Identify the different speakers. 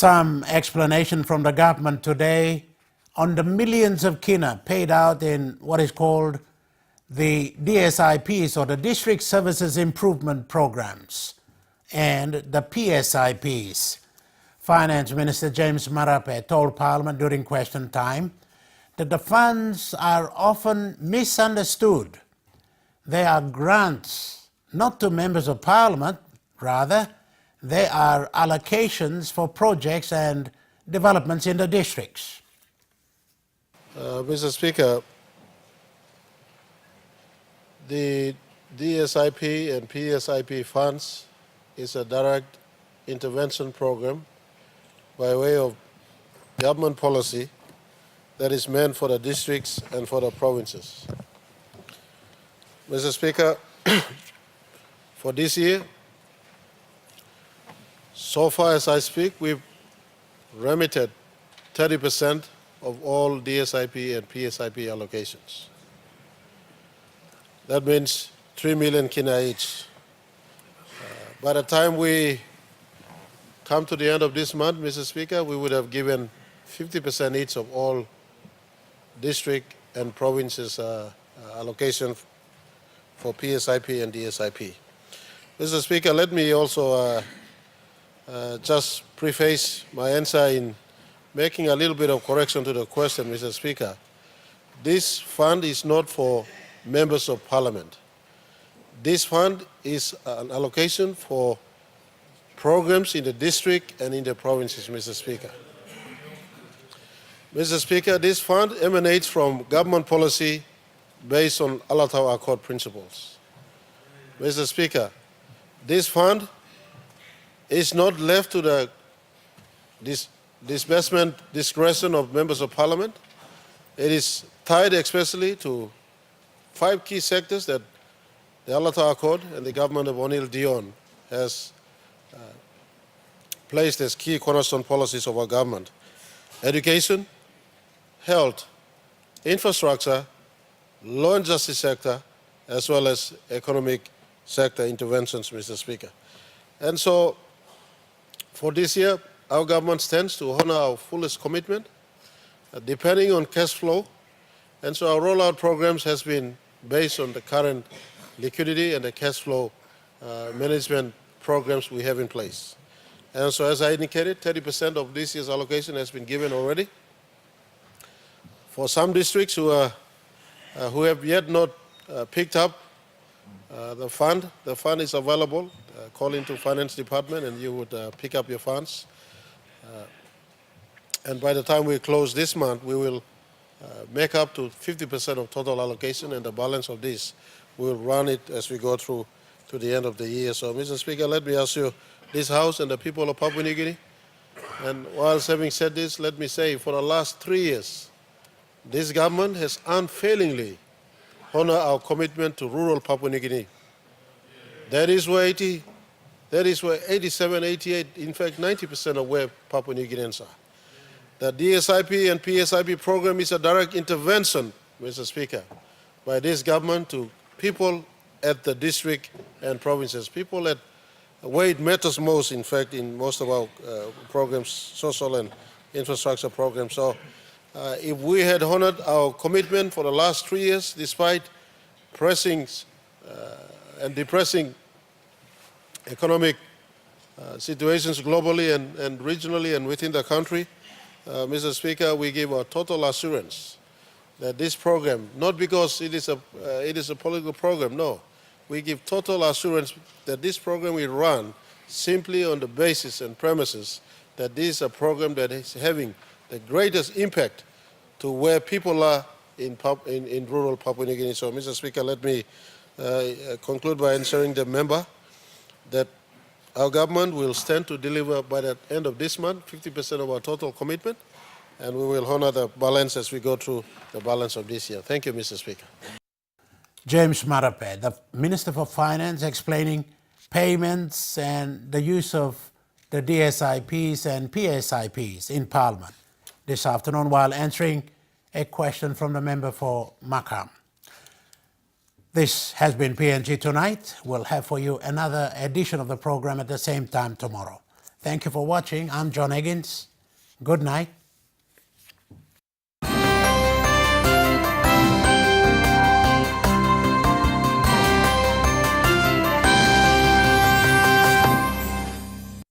Speaker 1: some explanation from the government today on the millions of kina paid out in what is called the DSIPs, or the District Services Improvement Programs, and the PSIPs. Finance Minister James Marape told Parliament during question time that the funds are often misunderstood. They are grants not to members of Parliament, rather they are allocations for projects and developments in the districts.
Speaker 2: Mr. Speaker, the DSIP and PSIP funds is a direct intervention program by way of government policy that is meant for the districts and for the provinces. Mr. Speaker, for this year, so far as I speak, we've remitted 30% of all DSIP and PSIP allocations. That means 3 million kina each. By the time we come to the end of this month, Mr. Speaker, we would have given 50% each of all district and provinces allocation for PSIP and DSIP. Mr. Speaker, let me also just preface my answer in making a little bit of correction to the question, Mr. Speaker. This fund is not for members of Parliament. This fund is an allocation for programs in the district and in the provinces, Mr. Speaker. Mr. Speaker, this fund emanates from government policy based on Alatau Accord principles. Mr. Speaker, this fund is not left to the disbursement discretion of members of Parliament. It is tied especially to 5 key sectors that the Alatau Accord and the government of O'Neill Dion has placed as key cornerstone policies of our government: education, health, infrastructure, law and justice sector, as well as economic sector interventions, Mr. Speaker. And so, for this year, our government stands to honor our fullest commitment, depending on cash flow. And so our rollout programs has been based on the current liquidity and the cash flow management programs we have in place. And so, as I indicated, 30% of this year's allocation has been given already. For some districts who have yet not picked up the fund is available. Call into Finance Department and you would pick up your funds. And by the time we close this month, we will make up to 50% of total allocation, and the balance of this, we will run it as we go through to the end of the year. So, Mr. Speaker, let me assure this House and the people of Papua New Guinea, and whilst having said this, let me say for the last 3 years, this government has unfailingly honored our commitment to rural Papua New Guinea. That is where 87, 88, in fact 90% of where Papua New Guineans are. The DSIP and PSIP program is a direct intervention, Mr. Speaker, by this government to people at the district and provinces, people at where it matters most, in fact, in most of our programs, social and infrastructure programs. So if we had honored our commitment for the last 3 years, despite pressing and depressing economic situations globally and regionally and within the country, Mr. Speaker, we give a total assurance that this program, not because it is a political program, no, we give total assurance that this program will run simply on the basis and premises that this is a program that is having the greatest impact to where people are in rural Papua New Guinea. So, Mr. Speaker, let me conclude by answering the member that our government will stand to deliver by the end of this month 50% of our total commitment, and we will honor the balance as we go through the balance of this year. Thank you, Mr. Speaker.
Speaker 1: James Marape, the Minister for Finance, explaining payments and the use of the DSIPs and PSIPs in Parliament this afternoon while answering a question from the member for Makam. This has been PNG Tonight. We'll have for you another edition of the program at the same time tomorrow. Thank you for watching. I'm John Higgins. Good night.